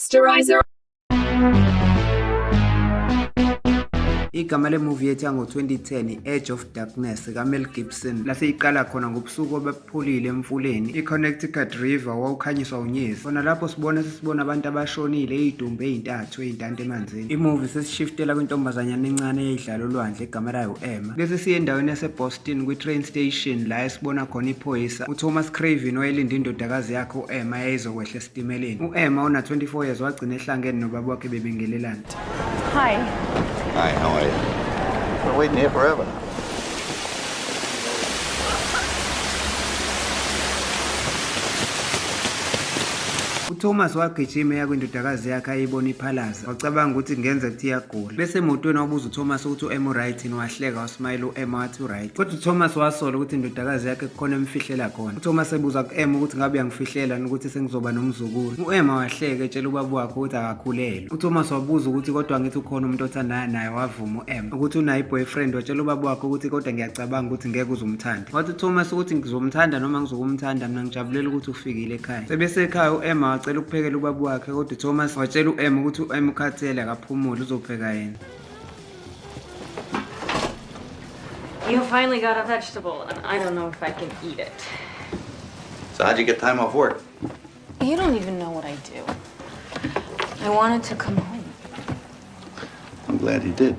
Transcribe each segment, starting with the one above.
Posterizer. Igama lemovie yethu yango-2010 i-Edge of Darkness kaMel Gibson lase iqala khona ngobusuku obepholile emfuleni i-Connecticut River wawukhanyiswa unyezi. Khona lapho sesibona abantu abashonile iy'dumbu ey'ntathu ey'ntanto emanzini. Imovie sesishiftela kwintombazanyana encane eyayidlala olwandle egama layo u-Emma. Bese siye endaweni yase-Boston kwi-train station la esibona khona iphoyisa uThomas Craven owayelinde indodakazi yakhe u-Emma yayizokwehla esitimeleni. U-Emma ona-24 years wagcina ehlangene nobaba wakhe bebingelelana. Hi. Hi, how are you? Been waiting here forever. uThomas wagijima eya kwindodakazi yakhe ayibona iphalaza wacabanga ukuthi kungenzeka ukuthi iyagula. Bese emotweni wabuza uThomas ukuthi u-Emma right yini, wahleka wasmile u-Emma wathi u-right. Kodwa uThomas wasola ukuthi indodakazi yakhe kukhona emfihlela khona. uThomas ebuza ku-Emma ukuthi ngabe uyangifihlela ukuthi sengizoba nomzukulu. u-Emma wahleka etshela ubaba wakhe ukuthi akakhulelwe. uThomas wabuza ukuthi kodwa ngithi ukhona umuntu othandana naye, wavuma u-Emma ukuthi unaye i-boyfriend. Watshela ubaba wakhe ukuthi kodwa ngiyacabanga ukuthi ngeke uzumthanda. Wathi uThomas ukuthi ngizomthanda noma ngizokumthanda mina ngijabulela ukuthi ufikile ekhaya. Sebese ekhaya u-Emma wacela ukuphekela ubaba wakhe kodwa uThomas watshela u-Emma ukuthi u-Emma ukhathele akaphumule uzopheka yena. You finally got a vegetable, and I don't know if I can eat it. So how'd you get time off work? You don't even know what I do. I wanted to come home. I'm glad you did.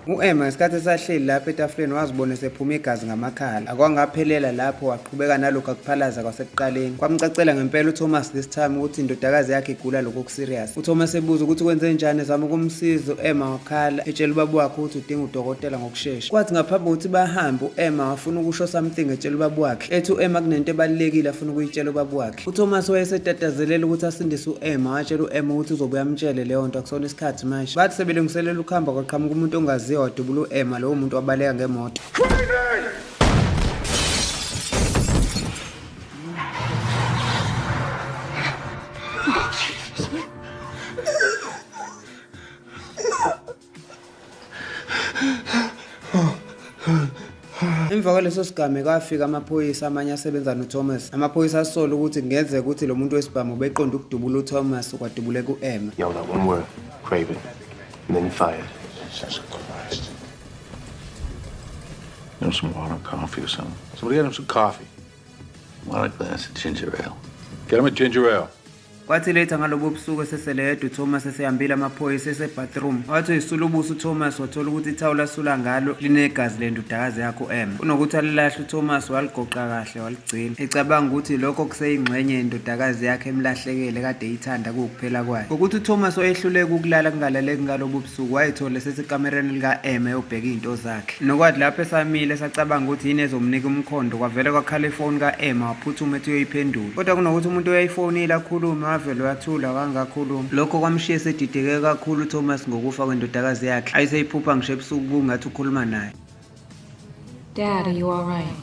u-Emma ngesikhathi esahleli lapho etafuleni wazibona esephuma igazi ngamakhala. Akwangaphelela lapho waqhubeka nalokhu akuphalaza kwasekuqaleni. Kwamcacela ngempela uThomas this time ukuthi indodakazi yakhe igula lokho okuserious. uThomas ebuza ukuthi kwenze njani ezama ukumsiza. u-Emma wakhala etshela ubaba wakhe ukuthi udinga udokotela ngokushesha. Kwathi ngaphambi kokuthi bahambe u-Emma wafuna ukusho something etshela ubaba wakhe. Ethi u-Emma kunento ebalulekile afuna ukuyitshela ubaba wakhe. uThomas wayesetatazelela ukuthi asindise u-Emma. Watshela u-Emma ukuthi uzobuya amtshele leyo nto akusona isikhathi manje. Bathi sebelungiselela ukuhamba kwaqhamuka umuntu ongaziwa wadubula u-Emma lowo muntu wabaleka ngemoto. Emva kwaleso sigame kwafika amaphoyisa amanye asebenza noThomas. Amaphoyisa asola ukuthi kungenzeka ukuthi lo muntu wesibhamu beqonda ukudubula uThomas kwadubuleka u-Emma. Yo, that one word, Craven, and then you fired. Jesus Christ. You know, some water, coffee or something. Somebody get him some coffee. Want a glass of ginger ale? Get him a ginger ale. Kwathi letha ngalobo busuku esesele yedwa uThomas esehambile amaphoyisa ese-bathroom. Wathi isula ubuso uThomas wathola ukuthi ithawula asula ngalo linegazi lendodakazi yakhe u-Emma. Kunokuthi alilahle uThomas waligoqa kahle waligcina ecabanga ukuthi lokho kuseyingxenye yendodakazi yakhe emlahlekele kade eyithanda kuwukuphela kwayo. Ngokuthi uThomas wayehluleka ukulala kungalaleki ngalobo busuku wayithola esesekamereni lika-Emma eyobheka izinto zakhe. Nokwathi lapho esamile esacabanga ukuthi yini ezomnika umkhondo kwavele kwakhala ifoni ka-Emma waphuthuma ethi uyoyiphendula. Kodwa kunokuthi umuntu oyayifonile akhulume wavele wathula kangakhuluma. Lokho kwamshiya esedideke kakhulu uThomas ngokufa kwendodakazi yakhe. Ayiseyiphupha ngisho ebusuku kungathi ukhuluma naye. Dad, are you all right?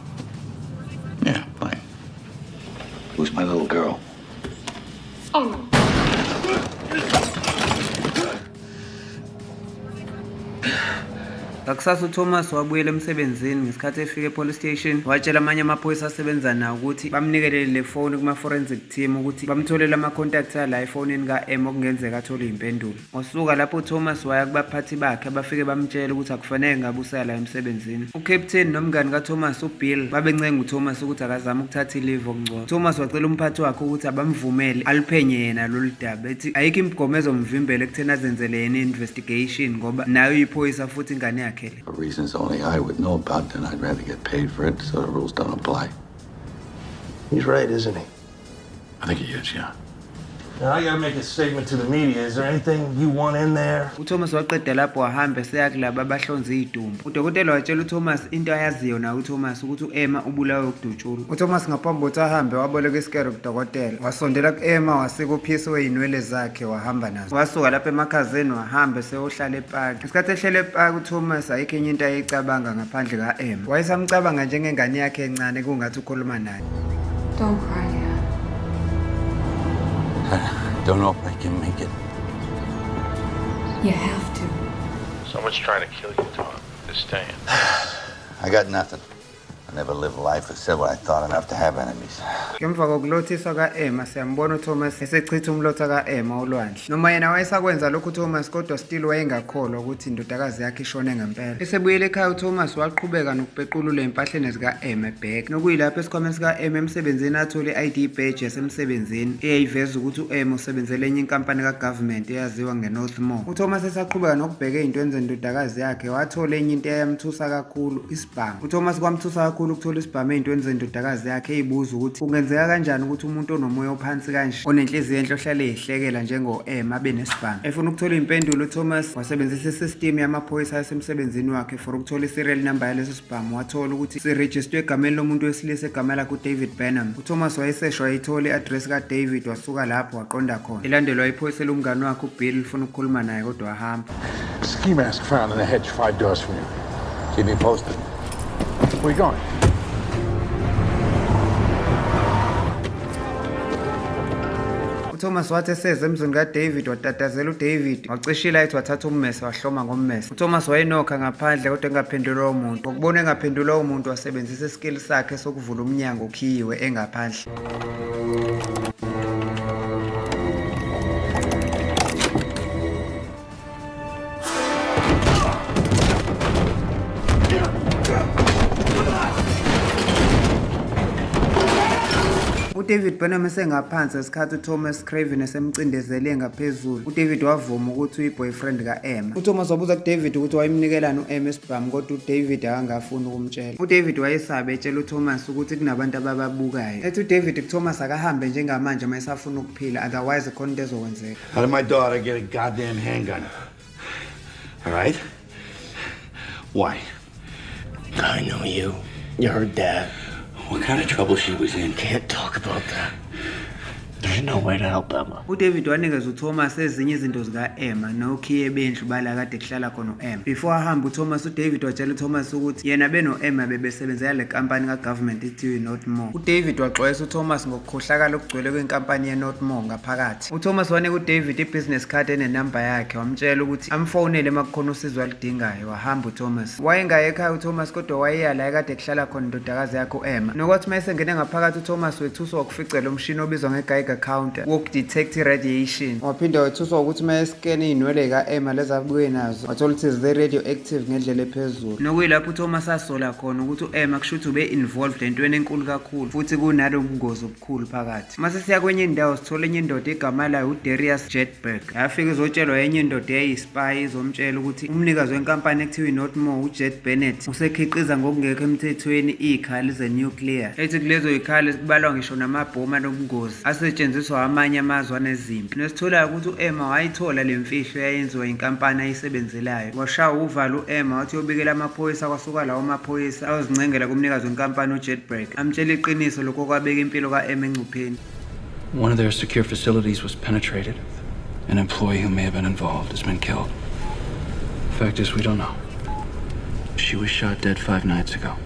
Yeah, fine. Who's my little girl? Oh. Ngakusasa uThomas wabuyela emsebenzini. Ngesikhathi efika epolice station watshela amanye amaphoyisa asebenza nawo ukuthi bamnikelele le phone kuma-forensic team ukuthi bamtholele ama-contacts ala efonini ka-Emma okungenzeka athole iy'mpendulo. Wasuka lapho uThomas waya kubaphathi bakhe abafike bamtshela ukuthi akufanele ngabe usala emsebenzini. uCaptain nomngani kaThomas uBill babencenga uThomas ukuthi akazame ukuthatha i-leave okungcono. uThomas wacela umphathi wakhe ukuthi abamvumele aliphenye yena lolu daba ethi ayikho imigomo ezomvimbela ekutheni azenzele yena i-investigation ngoba nayo iphoyisa futhi ingane yakhe. For reasons only I would know about, then I'd rather get paid for it so the rules don't apply. He's right, isn't he? I think he is, yeah. Now, I gotta make a statement to the media. Is there anything you want in there? uThomas waqeda lapho wahamba eseya kulaba abahlonza iy'dumbu. udokotela watshela uThomas into ayaziyo nayo uThomas ukuthi u-Emma ubulawe ukudutshulwa. uThomas ngaphambi kokuthi ahambe waboleka isikero kudokotela. Wasondela ku-Emma wasika uphisi wey'nwele zakhe wahamba nazo. Wasuka lapho emakhazeni wahamba eseyohlala epaki. Ngesikhathi ehlele epaki uThomas ayikho enye into ayeyicabanga ngaphandle ka-Emma. Wayesamcabanga njengengane yakhe encane kungathi ukhuluma naye. Don't cry, Dad. Don't know if I can make it. You have to. Someone's trying to kill you, Tom. Just staying. I got nothing. I never lived life or said what I thought enough to have enemies. Ngemva kokulothiswa ka-Emma siyambona uThomas esechitha umlotha ka-Emma olwandle. Noma yena wayesakwenza lokhu uThomas kodwa still wayengakholwa ukuthi indodakazi yakhe ishone ngempela. Esebuyele ekhaya uThomas waqhubeka nokupequlula empahleni zika-Emma ebheka. Nokuyilapho esikhwameni sika-Emma emsebenzini athole i-ID badge yasemsebenzini eyayiveza ukuthi u-Emma usebenzele enye inkampani ka-government eyaziwa nge-Northmore. UThomas esaqhubeka nokubheka ey'ntweni zendodakazi yakhe wathola enye into eyamthusa kakhulu, isibhamu. UThomas kwamthusa kakhulu ukuthola isibhamu ey'ntweni zendodakazi yakhe ey'buza ukuthi kungenzeka kanjani ukuthi umuntu onomoya ophansi kanje onenhliziyo enhle ohlale eyihlekela njengo-Emma abe nesibhamu. Efuna ukuthola impendulo uThomas wasebenzisa isystem yamaphoyisa yasemsebenzini wakhe for ukuthola i-serial number yaleso sibhamu. Wathola ukuthi sirejistwe egameni lomuntu wesilisa egama lakhe uDavid Burnham. UThomas wayeseshwa wayithola i-address kaDavid wasuka lapho waqonda khona. Ilandelwa iphoyisela umngane wakhe uBill lifuna ukukhuluma naye kodwa wahamba. Ski mask found in the hedge 5 doors from you. Keep me posted. Where are you going? uThomas wathi eseze emzini kaDavid watatazela uDavid wacisha ilight wathatha ummese wahloma ngommese. uThomas wayenokha ngaphandle kodwa engaphendulwa umuntu. Ngokubona engaphendulwa umuntu wasebenzisa iskill sakhe sokuvula umnyango ukhiyiwe engaphandle. uDavid Burnham esengaphansi esikhathi uThomas Craven esemcindezele ngaphezulu. uDavid wavuma ukuthi uyi-boyfriend ka-Emma. uThomas wabuza kuDavid ukuthi wayemnikelani u-Emma isibhamu kodwa uDavid akangafuni ukumtshela. uDavid wayesaba etshela uThomas ukuthi kunabantu abababukayo. Ethi uDavid kuThomas akahambe njengamanje uma esafuna ukuphila otherwise khona into ezokwenzeka. How did my daughter get a goddamn handgun? All right? Why? I know you. You're her dad. What kind of trouble she was in? Can't talk about that. There's no way to help Emma. uDavid wanikeza uThomas ezinye izinto zika-Emma nokhiye bendlu bala kade kuhlala khona u-Emma. Before ahamba uThomas uDavid watshela uThomas ukuthi yena beno-Emma bebesebenzela le kampani ka-government ethiwa i-Northmore. uDavid waxwayisa uThomas ngokukhohlakala okugcwele kwenkampani ye-Northmore ngaphakathi. uThomas wanika uDavid i-business card enenamba yakhe wamtshela ukuthi amfonele uma kukhona usizo aludingayo. Wahamba uThomas. Wayengaye ekhaya uThomas kodwa wayeya la kade kuhlala khona indodakazi yakhe u-Emma. Nokwathi uma esengene ngaphakathi uThomas wethuswa ukuficela umshini obizwa nge-Geiger counter wokudetect iradiation. Waphinda wethuswa ukuthi uma eskene iy'nwele ka-Emma lezi abuye nazo wathola ukuthi zi-radioactive ngendlela ephezulu. Nokuyilapho uThomas asola khona ukuthi u-Emma kusho ukuthi ube-involved entweni enkulu kakhulu futhi kunalo ubungozi obukhulu phakathi. Mase siya kwenye indawo sithola enye indoda igama layo uDarius Jetberg. Yafika izotshelwa enye indoda eyayispy izomtshela ukuthi umnikazi wenkampani ekuthiwa i-Northmore uJet Bennett usekhiqiza ngokungekho emthethweni izikhali ze-nuclear. Ethi kulezo zikhali kubalwa ngisho namabhomu anobungozi asetshenziswa amanye amazwe anezimpi. Nesitholayo ukuthi u-Emma wayithola le mfihlo eyayenziwa inkampani ayisebenzelayo. Washaya uvalo u-Emma wathi uyobikela amaphoyisa kwasuka lawo maphoyisa ayozincengela kumnikazi wenkampani uJetberg amtshela iqiniso lokho kwabeka impilo ka-Emma engcupheni. One of their secure facilities was penetrated. An employee who may have been involved has been killed. Fact is, we don't know. She was shot dead 5 nights ago.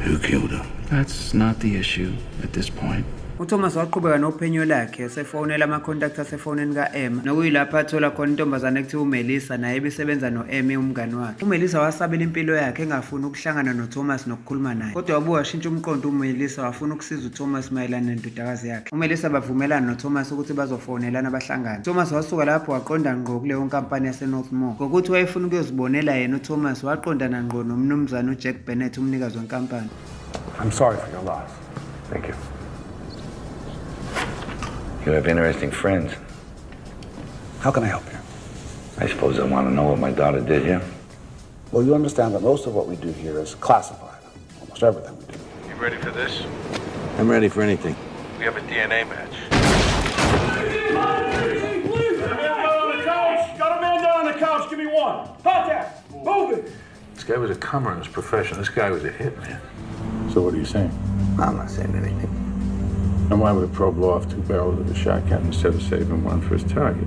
Who killed her? That's not the issue at this point. uThomas waqhubeka nophenyo lakhe esefonela ama-contact asefonini ka-Emma. Nokuyilapho athola khona intombazane ekuthiwa uMelissa naye ebisebenza no-Emma umngani wakhe. uMelissa wasabela impilo yakhe engafuni ukuhlangana noThomas nokukhuluma naye. Kodwa wabuye washintsha umqondo uMelissa wafuna ukusiza uThomas mayelana nendodakazi yakhe. uMelissa bavumelana noThomas ukuthi bazofonelana bahlangane. uThomas wasuka lapho waqonda ngqo kuleyo nkampani yaseNorthmore. Ngokuthi wayefuna ukuyozibonela yena uThomas waqondana ngqo nomnumzane uJack Bennett umnikazi wenkampani. I'm sorry for your loss. Thank you. You have interesting friends. How can I help you? I suppose I want to know what my daughter did here. Well, you understand that most of what we do here is classified. Almost everything we do. You ready for this? I'm ready for anything. We have a DNA match. Got a man down on the couch. Give me one. Contact. Move it. This guy was a comer in his profession. This guy was a hitman. So what are you saying? I'm not saying anything. And why would a probe blow off 2 barrels of a shotgun instead of saving one for his target?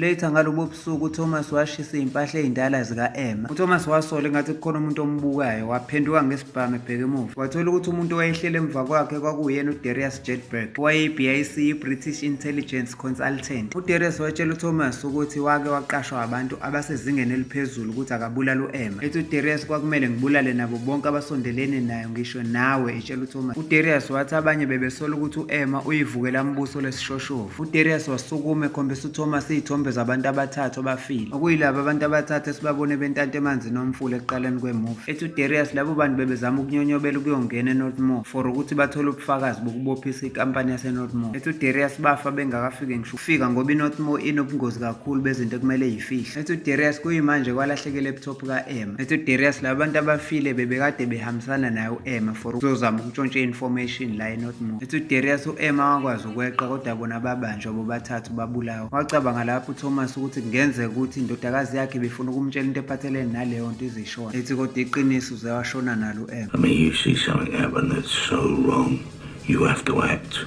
Later ngalobo busuku uThomas washisa impahla ezindala zika-Emma. uThomas wasola engathi kukhona umuntu ombukayo, waphenduka ngesibhamu ebheka emuva. Wathola ukuthi umuntu owayehlele emva kwakhe kwakuyena uDarius Jedburgh, owayeyi-BIC, i-British Intelligence Consultant. uDarius watshela uThomas ukuthi wake waqashwa abantu abasezingeni eliphezulu ukuthi akabulale u-Emma. Ethi uDarius kwakumele ngibulale nabo bonke abasondelene nayo, ngisho nawe, etshela uThomas. uDarius wathi abanye bebesola ukuthi u-Emma uyivukela mbuso lesishoshovu. uDarius wasukuma ekhombisa uThomas izithombe zabantu abathathu abafile, okuyilabo abantu abathathu esibabone bentanta emanzini omfula ekuqaleni kwemuvi. Ethi uDarius labo bantu bebezama ukunyonyobela ukuyongena eNorthmore for ukuthi bathole ubufakazi bokubophisa ikampani yaseNorthmore. Ethi uDarius bafa bengakafiki ngisho ukufika ngoba iNorthmore inobungozi kakhulu bezinto ekumele yifihle. Ethi uDarius kuyimanje kwalahleka i-laptop ka-Emma. Ethi uDarius labantu abafile bebekade behambisana naye u-Emma for ukuzozama ukutshontsha information la eNorthmore. Ethi uDarius u-Emma wakwazi ukweqa kodwa bona babanjwa bobathathu babulawa. Wacabanga lapho uThomas ukuthi kungenzeka ukuthi indodakazi yakhe befuna ukumtshela into ephathelene naleyo nto izishona. Ethi kodwa iqiniso uzewashona nalo u-Emma. I mean, you see something happen that's so wrong, you have to act.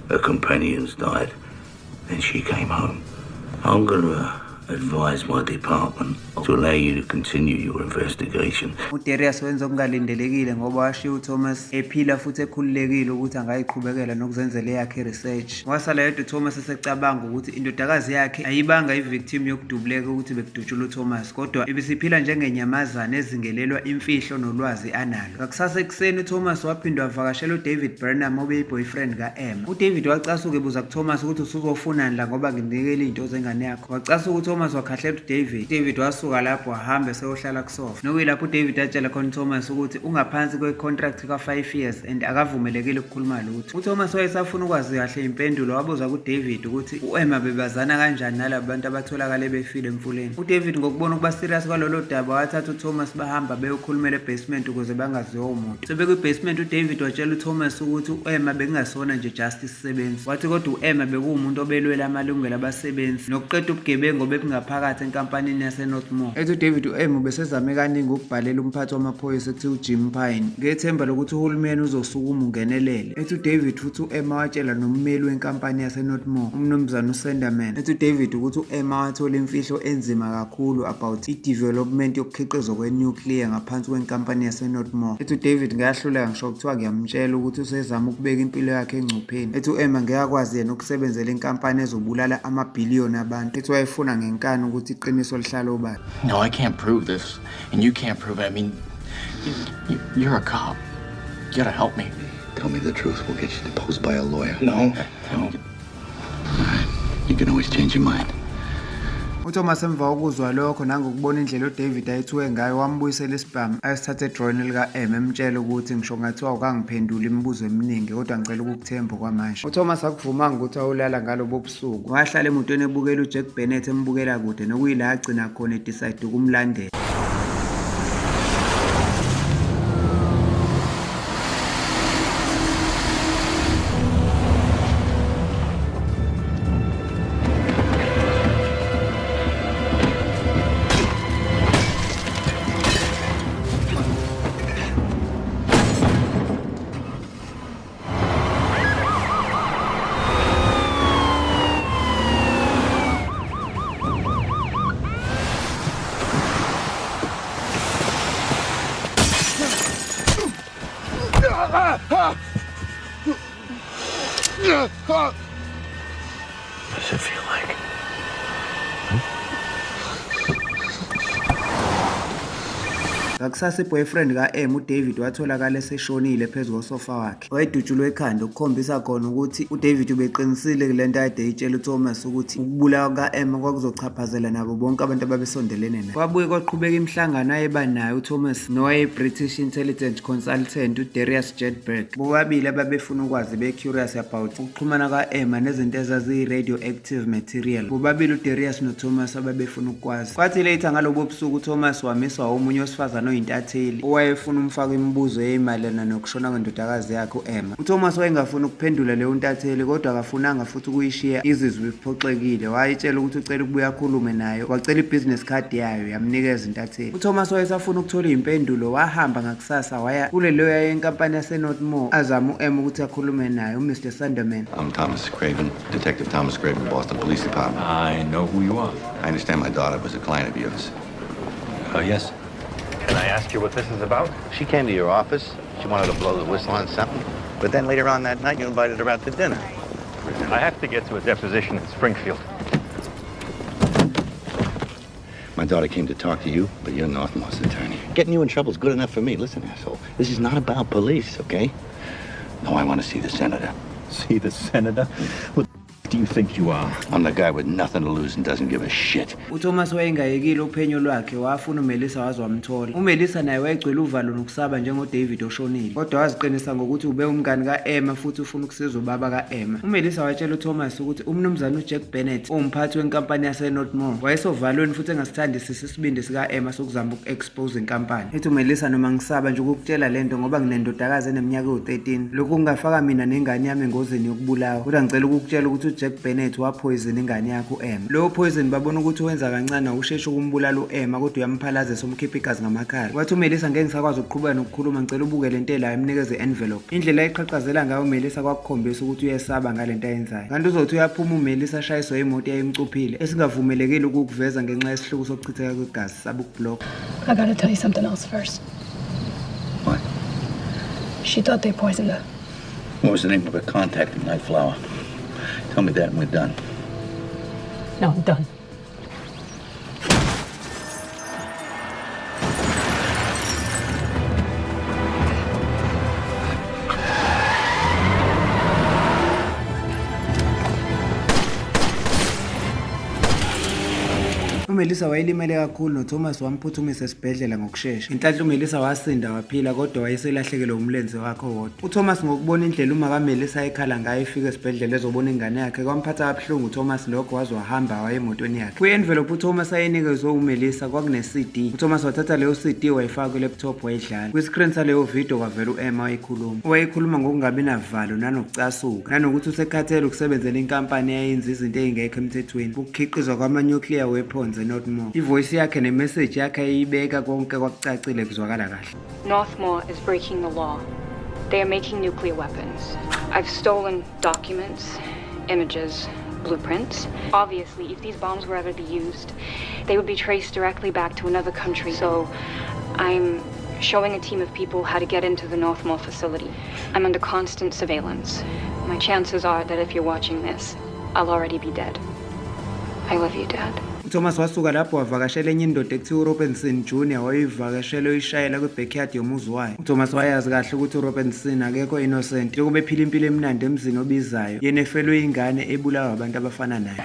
Her companions died, then she came home. I'm gonna advise my department to allow you to continue your investigation. uDarius wenza okungalindelekile ngoba washiya uThomas ephila futhi ekhululekile ukuthi angayiqhubekela nokuzenzela yakhe research. Wasala yedwa uThomas esecabanga ukuthi indodakazi yakhe ayibanga i-victim yokudubuleka ukuthi bekudutshula uThomas, kodwa ibisiphila njengenyamazana ezingelelwa imfihlo nolwazi analo. Ngakusasa ekuseni uThomas waphinde wavakashela uDavid Burnham obeyi-boyfriend ka-Emma. uDavid wacasuka ebuza kuThomas ukuthi usuzofunani la ngoba nginikele iy'nto zengane yakho. Wacasuka uThomas wakhahlela uDavid. David wasuka lapho wahamba eseyohlala kusofa. Nokuyilapho uDavid atshela khona uThomas ukuthi ungaphansi kwe-contract ka-5 years and akavumelekile ukukhuluma lutho. uThomas wayesafuna ukwazi kahle impendulo, wabuza kuDavid ukuthi u-Emma bebazana kanjani nalabo bantu abatholakale befile emfuleni. uDavid ngokubona ukuba serious kwalolo daba wathatha uThomas bahamba beyokhulumela e-basement ukuze bangaziwa umuntu. Sebekwi-basement uDavid watshela uThomas ukuthi u-Emma bekungasona nje just isisebenzi. Wathi kodwa u-Emma bekuwumuntu obelwela amalungelo abasebenzi nokuqeda ubugebengu obebungaphakathi enkampanini yaseNorthmore. Ethi uDavid u-Emma ubesezame kaningi ukubhalela umphathi wamaphoyisa ekuthiwa uJim Pine ngethemba lokuthi uhulumeni uzosukuma ungenelele. Ethi uDavid futhi u-Emma watshela nommeli wenkampani yaseNorthmore, umnumzana uSenderman. Ethi uDavid ukuthi u-Emma wathola imfihlo enzima kakhulu about i-development yokukhiqizwa kwe-nuclear ngaphansi kwenkampani yaseNorthmore. Ethi uDavid ngayahluleka ngisho kuthiwa ngiyamtshela ukuthi usezama ukubeka impilo yakhe engcupheni. Ethi u-Emma ngeyakwazi yena ukusebenzela inkampani ezobulala amabhiliyoni abantu. Ethi wayefuna ngenkani ukuthi iqiniso lihlale obala. No, I can't prove this, and you can't prove it. I mean, you're a cop. You gotta help me. Tell me the truth. We'll get you deposed by a lawyer. No. All right. You can always change your mind. uThomas emva kokuzwa lokho nangokubona indlela uDavid ayithuke ngayo wambuyisela isibhamu ayesithatha edrawini lika-Emma emtshela ukuthi ngisho ngathiwa ukangiphendula imibuzo eminingi kodwa ngicela ukukuthemba kwamanje. uThomas akuvumanga ukuthi awulala ngalobo busuku. Wahlala emotweni ebukela uJack Bennett embukela kude nokuyila agcina khona edecide ukumlandela. What does it feel like? Ngakusasa i-boyfriend ka-Emma uDavid watholakala eseshonile phezu kosofa wakhe. Wayedutshulwe ekhanda ukukhombisa khona ukuthi uDavid ubeqinisile kule nto ayede eyitshela uThomas ukuthi ukubulawa ka-Emma kwakuzochaphazela nabo bonke abantu ababesondelene naye. Kwabuye kwaqhubeka imihlangano ayeba nayo uThomas nowaye-British Intelligence Consultant uDarius Jedburgh. Bobabili ababefuna ukwazi be-curious about ukuxhumana ka-Emma nezinto ezaziyi-radioactive material. Bobabili uDarius noThomas ababefuna ukwazi. Kwathi later ngalobo busuku uThomas wamiswa omunye wesifazane umhlangano oyintatheli owayefuna umfaka imibuzo eyimalana nokushona kwendodakazi yakhe u-Emma. UThomas wayengafuna ukuphendula leyo ntatheli kodwa akafunanga futhi ukuyishiya izizwe iphoxekile. Wayitshela ukuthi ucela ukubuya akhulume nayo, wacela i-business card yayo yamnikeza intatheli. UThomas wayesafuna ukuthola iy'mpendulo, wahamba ngakusasa waya kule leyo yenkampani yaseNorthmore azama u-Emma ukuthi akhulume naye, uMr. Sanderman. I'm Thomas Craven, Detective Thomas Craven, Boston Police Department. I know who you are. I understand my daughter was a client of yours. Yes. Can I ask you what this is about? She came to your office. She wanted to blow the whistle on something. But then later on that night, you invited her out to dinner. I have to get to a deposition in Springfield. My daughter came to talk to you, but you're Northmore's attorney. Getting you in trouble is good enough for me. Listen, asshole, this is not about police, okay? No, I want to see the senator. See the senator? What do you think you are? I'm the guy with nothing to lose and doesn't give a shit. UThomas wayengayekile uphenyo lwakhe, wafuna uMelissa waze wamthola. uMelissa naye wayegcwele uvalo nokusaba njengoDavid oshonile, kodwa waziqinisa ngokuthi ube umngani ka-Emma futhi ufuna ukusiza ubaba ka-Emma. uMelissa watshela uThomas ukuthi umnumzane uJack Bennett umphathi wenkampani yaseNorthmore wayesovalweni futhi engasithandisisi isibindi sika-Emma sokuzama uku-expose inkampani. Ethi uMelissa, noma ngisaba nje ukukutshela lento ngoba nginendodakazi eneminyaka ewu-13, lokhu kungafaka mina nengane yami engozini yokubulawa, kodwa ngicela ukukutshela ukuthi uJack Bennett waphoyizina ingane yakhe u-Emma. Lowo poison babona ukuthi wenza kancane awusheshe ukumbulala u-Emma kodwa uyamphalaza umkhipha igazi ngamakhala. Wathi uMelissa ngeke ngisakwazi ukuqhubeka nokukhuluma, ngicela ubuke le ntela emnikeze envelope. Indlela ayiqhaqhazela ngayo uMelissa kwakukhombisa ukuthi uyesaba ngalento ayenzayo. Kanti uzothi uyaphuma uMelissa ashayiswa imoto eyayimcuphile esingavumelekile ukuveza ngenxa yesihluku sokuchitheka kwegazi saba ukublock. I gotta tell you something else first. What? She thought they poisoned her. What was the name of her contact in Night Flower? Tell me that and we're done. No, I'm done. uMelissa wayelimele kakhulu noThomas wamphuthumisa esibhedlela ngokusheshsha. Inhlanhla uMelissa wasinda waphila kodwa wayeselahlekelwe umlenze wakhe wodwa. uThomas ngokubona indlela uma kaMelissa ayekhala ngayo efika esibhedlela ezobona ingane yakhe kwamphatha kabuhlungu uThomas lokho waze wahamba waya emotweni yakhe. Kwi-envelope uThomas ayenikezwe uMelissa kwakune-CD. uThomas wathatha leyo CD wayifaka kwi-laptop wayidlala. Kwi-screen saleyo video kwavela u-Emma wayekhuluma ngokungabi navalo nanokucasuka nanokuthi usekhathele ukusebenzela inkampani eyayenza izinto ezingekho emthethweni, ukukhiqizwa kwama-nuclear weapons eNorthmore. Ivoice yakhe nemessage yakhe ayibeka konke kwakucacile kuzwakala kahle. Northmore is breaking the law. They are making nuclear weapons. I've stolen documents, images, blueprints. Obviously, if these bombs were ever to be used, they would be traced directly back to another country. So I'm showing a team of people how to get into the Northmore facility. I'm under constant surveillance. My chances are that if you're watching this, I'll already be dead. I love you, Dad. uThomas wasuka lapho wavakashela enye indoda ekuthiwa uRobinson Jr. wayivakashela uyishayela kwibackyard yomuzi wayo. uThomas wayazi kahle ukuthi uRobinson akekho innocent njengoba ephila impilo emnandi emzini obizayo yena efelwe ingane ebulawa abantu abafana naye.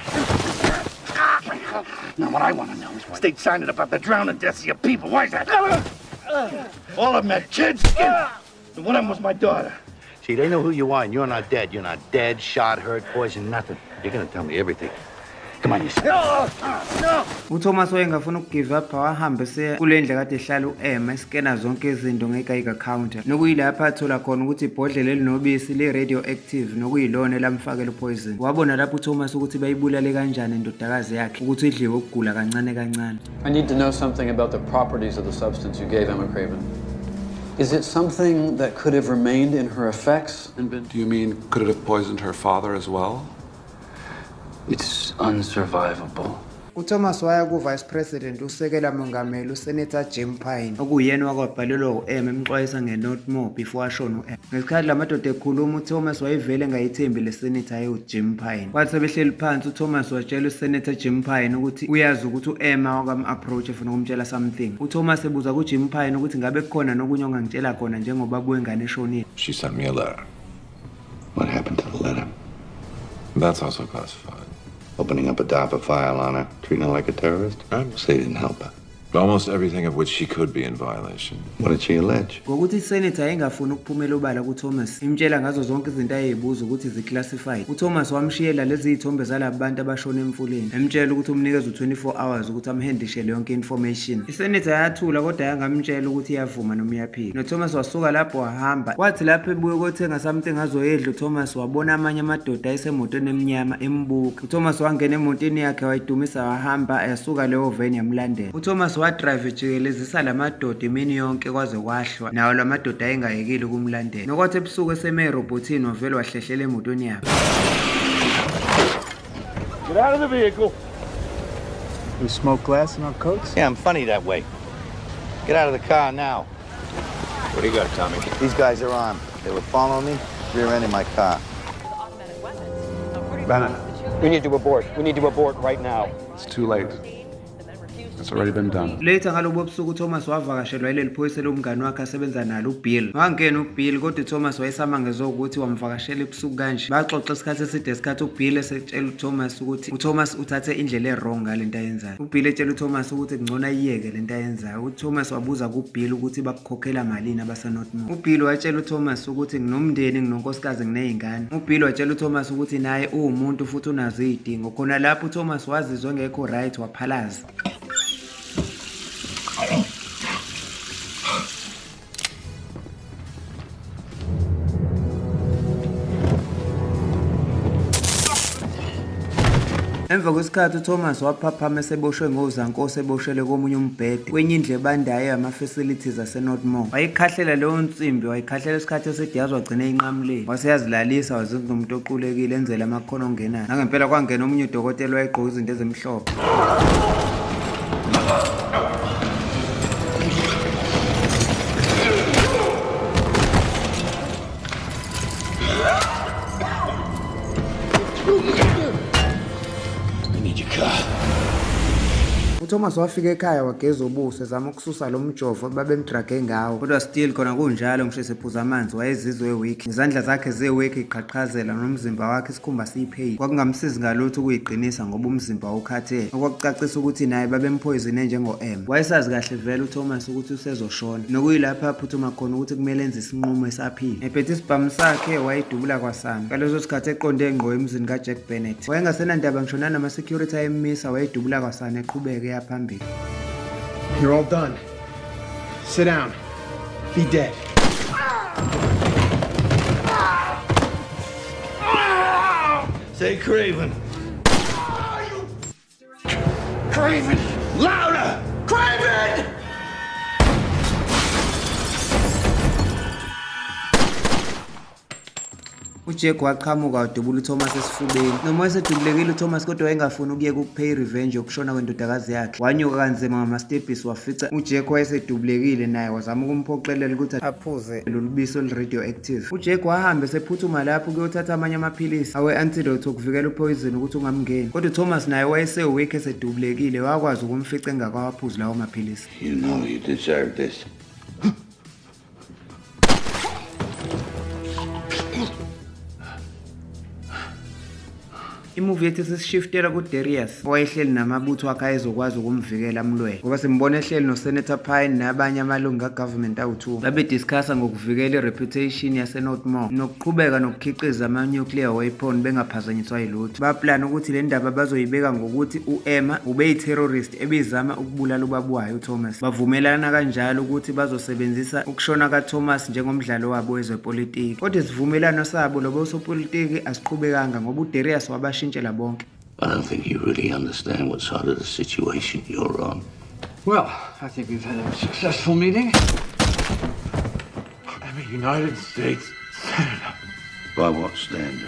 Now what I want to know is state silent about the drowning deaths of your people. Why is that? All of them had kids. And one of them was my daughter. See, they know who you are, and you're not dead. You're not dead, shot, hurt, poisoned, nothing. You're gonna tell me everything. Come on, you say. uThomas wayengafuna ukugive up, wahamba eseya kule ndle kade ehlala u-Emma esikena zonke izinto ngegeiger counter, nokuyilapho athola khona ukuthi ibhodlela elinobisi le-radioactive nokuyilona elamfakela upoison. Wabona lapho uThomas ukuthi bayibulale kanjani indodakazi yakhe ukuthi idliwe ukugula kancane kancane. I need to know something about the properties of the substance you gave Emma Craven. Is it something that could have remained in her effects? Do you mean could it have poisoned her father as well? It's unsurvivable. uThomas waya ku-Vice President usekela mongameli uSenator Jim Payne okuyena wakwabhalelwa u-Emma emxwayisa ngeNorthmore before ashona u-Emma. Ngesikhathi la madoda ekhuluma uThomas wayevele engayithembi le senator ayiwu-Jim Payne. Kwathi sebehleli phansi uThomas watshela uSenator Jim Payne ukuthi uyazi ukuthi u-Emma wakam-approach efuna ukumtshela something. uThomas ebuza kuJim Payne ukuthi ngabe kukhona nokunye ongangitshela khona njengoba kwengane eshonile. She sent me a letter. What happened to the letter? That's also classified. Opening up a DARPA file on her, treating her like a terrorist? I say you didn't help her. Almost everything of which she could be in violation. What did she allege? Ngokuthi isenator ayengafuni ukuphumela obala kuThomas, imtshela ngazo zonke izinto ayeyibuza ukuthi ziclassified. uThomas wamshiyela lezi izithombe zalabo bantu abashona emfuleni, emtshela ukuthi umnikeza u24 hours ukuthi amhandishele yonke information. Isenator yathula kodwa yangamtshela ukuthi iyavuma noma iyaphika. noThomas wasuka lapho wahamba. Kwathi lapho ebuye ukuthenga something azoyedla, uThomas wabona amanye amadoda ayesemotweni emnyama embuka. uThomas wangena emotweni yakhe wayidumisa wahamba, yasuka leyo van yamlandela. uThomas wadrive ejikelezisa lamadoda imini yonke kwaze kwahlwa, nawo lamadoda ayengayekile ukumlandela. Nokwathi ebusuku eseme erobotini wavele wahlehlela emotweni yakhe. Get out of the vehicle. We smoke glass in our coats? Yeah, I'm funny that way. Get out of the car now. What do you got, Tommy? These guys are armed. They were following me, rear-ending my car. Bannon. We need to abort. We need to abort right now. It's too late. It's already been done. Later ngalobo busuku uThomas wavakashelwa yileli phoyisa lomngane wakhe asebenza nalo uBill. Wangena uBill kodwa uThomas wayesamangezwe ukuthi wamvakashela ebusuku kanje. Baxoxa isikhathi eside isikhathi uBill esetshela uThomas ukuthi uThomas uthathe indlela errong ngalento ayenzayo. uBill etshela uThomas ukuthi kungcono ayiyeke lento ayenzayo. uThomas wabuza kuBill ukuthi bakukhokhela malini abaseNorthmore. uBill watshela uThomas ukuthi nginomndeni, nginonkosikazi, nginezingane. uBill watshela uThomas ukuthi naye uwumuntu futhi unazo izidingo. Khona lapho uThomas wazizwe ngekho right waphalaza. Emva kwesikhathi uThomas waphaphama eseboshwe ngozankosi eboshele komunye umbhede kwenye indlu ebandayo yama-facilities aseNorthmore. Wayikhahlela leyo nsimbi, wayikhahlela isikhathi eside yaze wagcina inqamuleni. Waseyazilalisa wazenza umuntu oqulekile enzela amakhono ongenayo. Nangempela kwangena omunye udokotela wayegqoka izinto ezimhlophe. uThomas wafika ekhaya wageza ubuso ezama ukususa lo mjovo babemdrage ngawo, kodwa still khona kunjalo ngisho esephuza amanzi wayezizwe weak. Izandla zakhe ze-weak iqhaqhazela nomzimba wakhe isikhumba siyipheyili. Kwakungamsizi ngalutho ukuyiqinisa ngoba umzimba wawukhathele, okwakucacisa ukuthi naye babemphoyizine njengo-M. Wayesazi kahle vele uThomas ukuthi usezoshona, nokuyilapho aphuthuma khona ukuthi kumele enze isinqumo esaphile. Ephethe isibhamu sakhe wayidubula kwasana. Ngaleso sikhathi eqonde ngqo emzini kaJack Bennett. Wayengasenandaba ngisho nanama-security ayemmisa, wayidubula kwasana eqhubeke phambili. You're all done. Sit down. Be dead. Say Craven. Craven! Louder! Craven! uJack waqhamuka wadubula uThomas esifubeni. Noma wayesedubulekile uThomas kodwa wayengafuni ukuyeka ukupay revenge yokushona kwendodakazi yakhe. Wanyuka kanzima ngama-stepisi wafica uJack wayesedubulekile, naye wazama ukumphoqelela ukuthi aphuze lolu bisi olu-radioactive. uJack wahamba esephuthuma lapho ukuyothatha amanye amaphilisi awe-antidote okuvikela upoison ukuthi ungamngeni, kodwa uThomas naye wayesewake esedubulekile, wakwazi ukumfica engakawaphuzi lawo maphilisi. You know you deserve this. Imovie yethu sesishiftela kuDarius, owayehleli namabutho akhe ayezokwazi ukumvikela amlwele, ngoba simbona ehleli noSenator Pine nabanye amalungu kagovernment awu-2 babediscussa ngokuvikela ireputation yaseNorthmore nokuqhubeka nokukhiqiza ama-nuclear weapon bengaphazanyiswa yilutho. Baplana ukuthi le ndaba bazoyibeka ngokuthi u-Emma ubeyiterrorist ebizama ukubulala ubaba wayo uThomas. Bavumelana kanjalo ukuthi bazosebenzisa ukushona kaThomas njengomdlalo wabo wezepolitiki, kodwa isivumelano sabo lobo sopolitiki asiqhubekanga ngoba uDarius wabashintsha. I don't think you really understand what side of the situation you're on. Well, I think we've had a successful meeting. I'm a United States Senator. By what standards?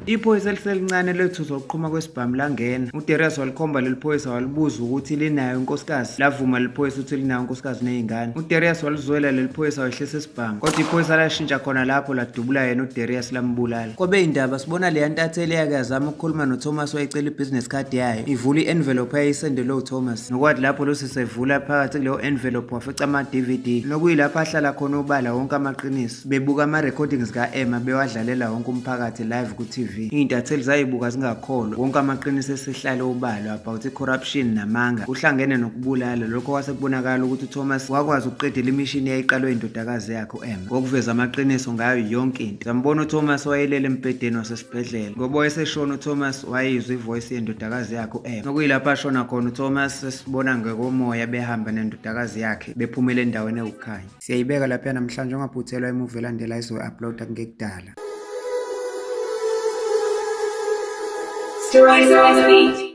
Iphoyisa eliselincane lethu zokuqhuma kwesibhamu langena. uDarius walikhomba leli phoyisa walibuza ukuthi linayo unkosikazi. Lavuma leli phoyisa ukuthi linayo unkosikazi nezingane. uDarius walizwela leli phoyisa wehlisa isibhamu, kodwa iphoyisa lashintsha khona lapho ladubula yena uDarius lambulala. Kwabe indaba sibona le yantatheli yake yazama ukukhuluma noThomas wayecela ibusiness card yayo, ivula i-envelope ayisendele uThomas. Nokwathi lapho losisevula phakathi kuleyo envelope wafica ama-DVD, nokuyilapho ahlala khona ubala wonke amaqiniso, bebuka ama-recordings ka-Emma bewadlalela wonke umphakathi live ku-TV. TV. Iy'ntatheli zayibuka zingakholwa wonke amaqiniso esihlale obalo about i-corruption namanga kuhlangene nokubulala. Lokho kwase kubonakala ukuthi uThomas wakwazi ukuqedela imishini eyayiqalwe indodakazi yakhe u-Emma ngokuveza amaqiniso ngayo yonke into. Sambona uThomas wayelele embhedeni wasesibhedlela. Ngoba wayeseshona uThomas wayizwa ivoice yendodakazi yakhe u-Emma. Okuyilapho ashona khona uThomas sesibona ngekomoya behamba nendodakazi yakhe bephumele endaweni ewukhanya. Siyayibeka lapha namhlanje ungaphuthelwa imuvi elandela izo-uploada ngekudala. Stories of Beat.